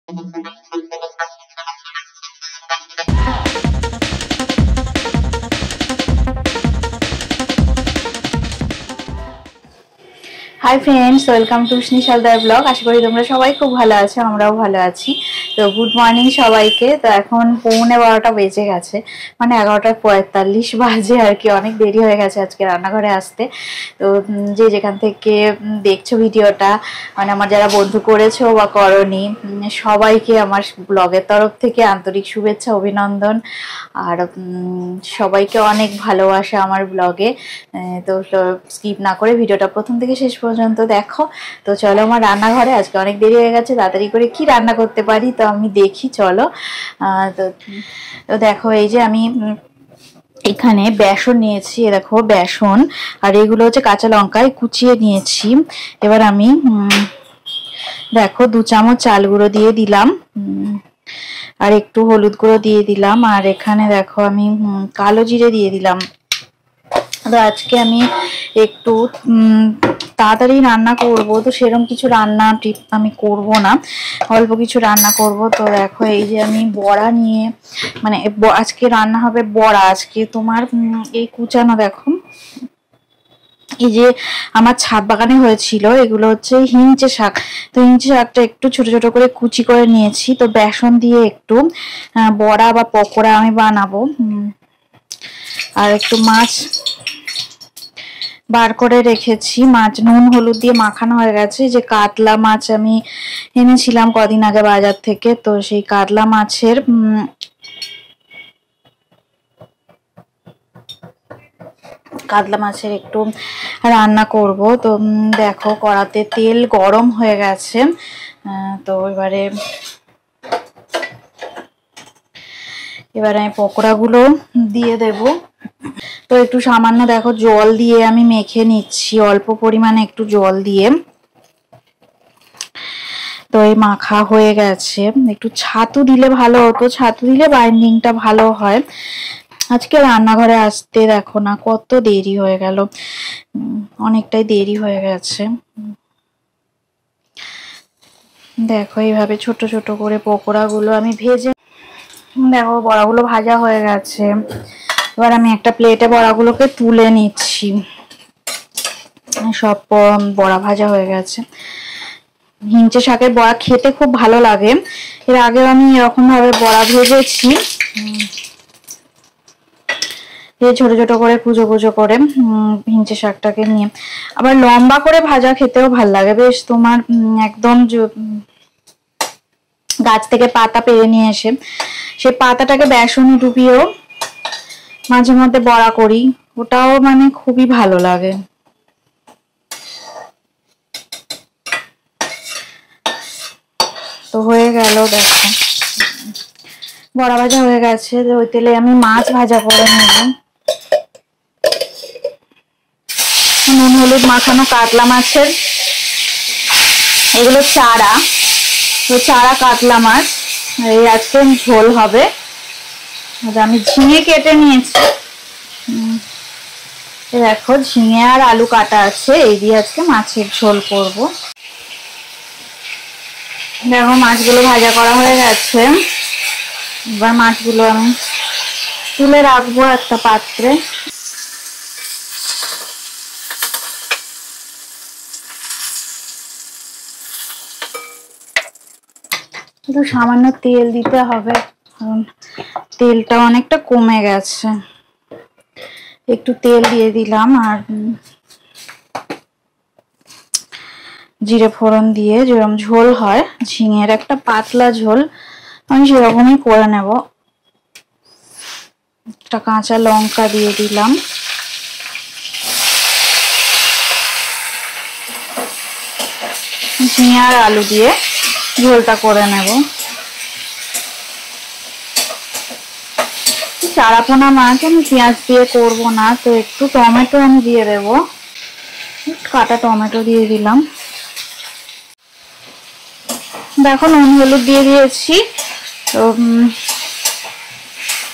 Hi friends, welcome to स्नेह Haldar blog. आशा करी তোমরা সবাই খুব ভালো আছো, আমরাও ভালো আছি। তো গুড মর্নিং সবাইকে। তো এখন 11:15 বেজে গেছে, মানে 11:45 বাজে আর কি। অনেক দেরি হয়ে গেছে আজকে রান্নাঘরে আসতে। তো যে যেখান থেকে দেখছো ভিডিওটা, মানে আমার যারা বন্ধু করেছো বা করনি, সবাইকে আমার ব্লগের তরফ থেকে আন্তরিক শুভেচ্ছা, অভিনন্দন। আর সবাইকে অনেক ভালোবাসা আমার ব্লগে। তো স্কিপ না করে ভিডিওটা প্রথম থেকে শেষ পর্যন্ত দেখো। তো চলো আমার রান্নাঘরে, আজকে অনেক দেরি হয়ে গেছে, তাড়াতাড়ি করে কি রান্না করতে পারি তো আমি দেখি। চলো। তো দেখো, এই যে আমি এখানে বেসন নিয়েছি, দেখো বেসন, আর এগুলো হচ্ছে কাঁচা লঙ্কায় কুচিয়ে নিয়েছি। এবার আমি দেখো 2 চামচ চাল গুঁড়ো দিয়ে দিলাম, আর একটু হলুদ গুঁড়ো দিয়ে দিলাম, আর এখানে দেখো আমি কালো জিরে দিয়ে দিলাম। তো আজকে আমি একটু তাড়াতাড়ি রান্না করব, তো সেরকম কিছু রান্না টিপ আমি করব না, অল্প কিছু রান্না করব। তো দেখো এই যে আমি বড়া নিয়ে, মানে আজকে রান্না হবে বড়া। আজকে তোমার এই কুচানো, দেখো এই যে আমার ছাদ বাগানে হয়েছিল, এগুলো হচ্ছে হিঞ্চে শাক। তো হিঞ্চে শাকটা একটু ছোট ছোট করে কুচি করে নিয়েছি। তো বেসন দিয়ে একটু বড়া বা পকোড়া আমি বানাবো। আর একটু মাছ বার করে রেখেছি, মাছ নুন হলুদ দিয়ে মাখানো হয়ে গেছে। যে কাতলা মাছ আমি এনেছিলাম কদিন আগে বাজার থেকে, তো সেই কাতলা মাছের একটু রান্না করব। তো দেখো কড়াতে তেল গরম হয়ে গেছে। তো এবারে আমি পকোড়াগুলো দিয়ে দেব। তো একটু সামান্য দেখো জল দিয়ে আমি মেখে নিচ্ছি, অল্প পরিমাণে একটু জল দিয়ে। তো এই মাখা হয়ে গেছে। একটু ছাতু দিলে ভালো হতো, ছাতু দিলে বাইন্ডিংটা ভালো হয়। আজকে রান্নাঘরে আসতে দেখো না কত দেরি হয়ে গেল, অনেকটাই দেরি হয়ে গেছে। দেখো এইভাবে ছোট ছোট করে পকোড়াগুলো আমি ভেজে, দেখো বড়াগুলো ভাজা হয়ে গেছে। এবার আমি একটা প্লেটে বড়াগুলোকে তুলে নিচ্ছি। সব বড়া ভাজা হয়ে গেছে। হিঞ্চে শাকের বড়া খেতে খুব ভালো লাগে। এর আগেও আমি এরকম ভাবে বড়া ভেজেছি, ছোট ছোট করে কুচো কুচো করে হিঞ্চে শাকটাকে নিয়ে। আবার লম্বা করে ভাজা খেতেও ভাল লাগে বেশ। তোমার একদম গাছ থেকে পাতা পেরে নিয়ে এসে সে পাতাটাকে বেসনে ডুবিয়েও মাঝে মধ্যে বড়া করি, ওটাও মানে খুবই ভালো লাগে। তো হয়ে গেল, দেখো বড়া ভাজা হয়ে গেছে। ওই তেলে আমি মাছ ভাজা করে নেব। নুন হলুদ মাখানো কাতলা মাছের এগুলো চারা, তো চারা কাতলা মাছ এই আজকে ঝোল হবে। আমি ঝিঙে কেটে নিয়েছি, দেখো ঝিঙে আর আলু কাটা আছে, এই দিয়ে আজকে মাছের ঝোল করব। দেখো মাছগুলো ভাজা করা হয়ে গেছে। এবার মাছগুলো আমি তুলে রাখবো একটা পাত্রে। একটু সামান্য তেল দিতে হবে, কারণ তেলটা অনেকটা কমে গেছে। একটু তেল দিয়ে দিলাম, আর জিরে ফোড়ন দিয়ে যেরকম ঝোল হয় ঝিঙের একটা পাতলা ঝোল, আমি সেরকমই করে নেব। একটা কাঁচা লঙ্কা দিয়ে দিলাম, ঝিঙে আর আলু দিয়ে ঝোলটা করে নেব। চারাপোনা মাছ আমি পেঁয়াজ দিয়ে করবো না, তো একটু টমেটো আমি দিয়ে দেবো, কাটা টমেটো দিয়ে দিলাম। দেখো নুন হলুদ দিয়ে দিয়েছি।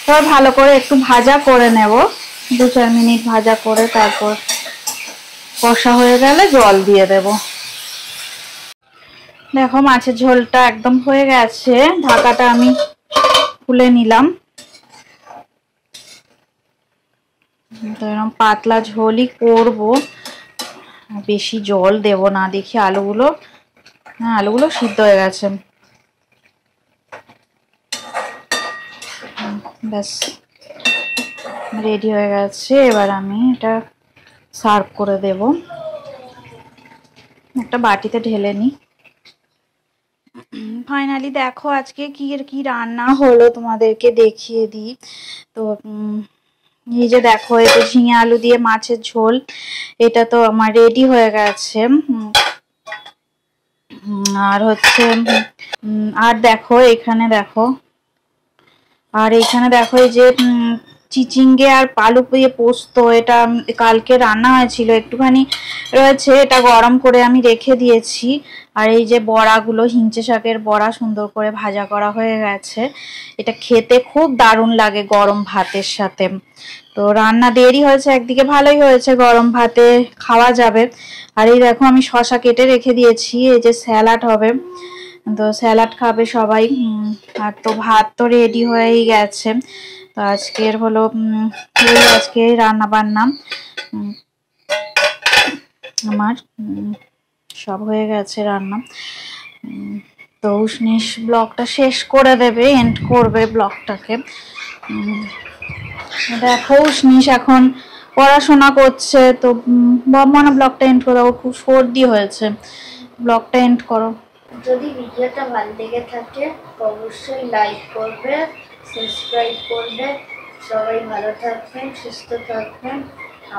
তো ভালো করে একটু ভাজা করে নেব, 2-4 মিনিট ভাজা করে, তারপর কষা হয়ে গেলে জল দিয়ে দেব। দেখো মাছের ঝোলটা একদম হয়ে গেছে, ঢাকাটা আমি খুলে নিলাম। তো এরকম পাতলা ঝোলই করবো, বেশি জল দেব না। দেখি আলুগুলো, হ্যাঁ আলুগুলো সিদ্ধ হয়ে গেছে। ব্যাস রেডি হয়ে গেছে। এবার আমি এটা সার্ভ করে দেব, একটা বাটিতে ঢেলে নিই। ফাইনালি দেখো আজকে কি কি রান্না হলো তোমাদেরকে দেখিয়ে দিই। তো এই যে দেখো, এটা ঝিঙে আলু দিয়ে মাছের ঝোল, এটা তো আমার রেডি হয়ে গেছে। আর হচ্ছে আর দেখো এখানে দেখো, আর এখানে দেখো এই যে চিচিঙ্গে আর পালু দিয়ে পোস্ত, এটা কালকে রান্না হয়েছিল, একটুখানি রয়েছে, এটা গরম করে আমি রেখে দিয়েছি। আর এই যে বড়াগুলো, হিঞ্চে শাকের বড়া সুন্দর করে ভাজা করা হয়ে গেছে। এটা খেতে খুব দারুণ লাগে গরম ভাতের সাথে। তো রান্না দেরি হয়েছে, একদিকে ভালোই হয়েছে, গরম ভাতে খাওয়া যাবে। আর এই দেখো আমি শসা কেটে রেখে দিয়েছি, এই যে স্যালাড হবে, তো স্যালাড খাবে সবাই। আর তো ভাত তো রেডি হয়েই গেছে। তো আজকের হলো আজকে রান্না বান্না আমার সব হয়ে গেছে রান্না। তো উষ্ণিস ব্লগটা শেষ করে দেবে, এন্ড করবে ব্লগটাকে। দেখো উষ্ণিস এখন পড়াশোনা করছে, তো মানে ব্লগটা এন্ড করে দেবো, খুব সর্দি হয়েছে। ব্লগটা এন্ড করো। যদি ভিডিওটা ভালো লেগে থাকে অবশ্যই লাইক করবে, সাবস্ক্রাইব করবে। সবাই ভালো থাকবেন, সুস্থ থাকবেন,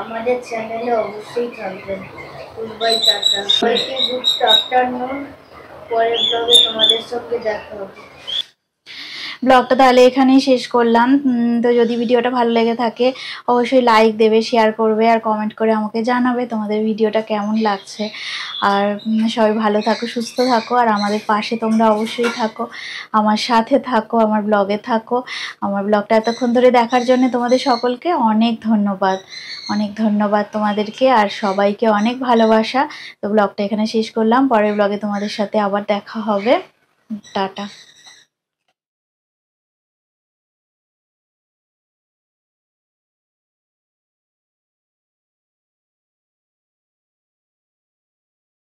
আমাদের চ্যানেলে অবশ্যই থাকবেন। Good bye, tata. সবাইকে গুড আফটারনুন। পরের ব্লগে তোমাদের সঙ্গে দেখা হবে। ব্লগটা তাহলে এখানেই শেষ করলাম। তো যদি ভিডিওটা ভালো লেগে থাকে অবশ্যই লাইক দেবে, শেয়ার করবে, আর কমেন্ট করে আমাকে জানাবে তোমাদের ভিডিওটা কেমন লাগছে। আর সবাই ভালো থাকো, সুস্থ থাকো, আর আমাদের পাশে তোমরা অবশ্যই থাকো, আমার সাথে থাকো, আমার ব্লগে থাকো। আমার ব্লগটা এতক্ষণ ধরে দেখার জন্য তোমাদের সকলকে অনেক ধন্যবাদ, অনেক ধন্যবাদ তোমাদেরকে, আর সবাইকে অনেক ভালোবাসা। তো ব্লগটা এখানে শেষ করলাম, পরের ব্লগে তোমাদের সাথে আবার দেখা হবে। টাটা।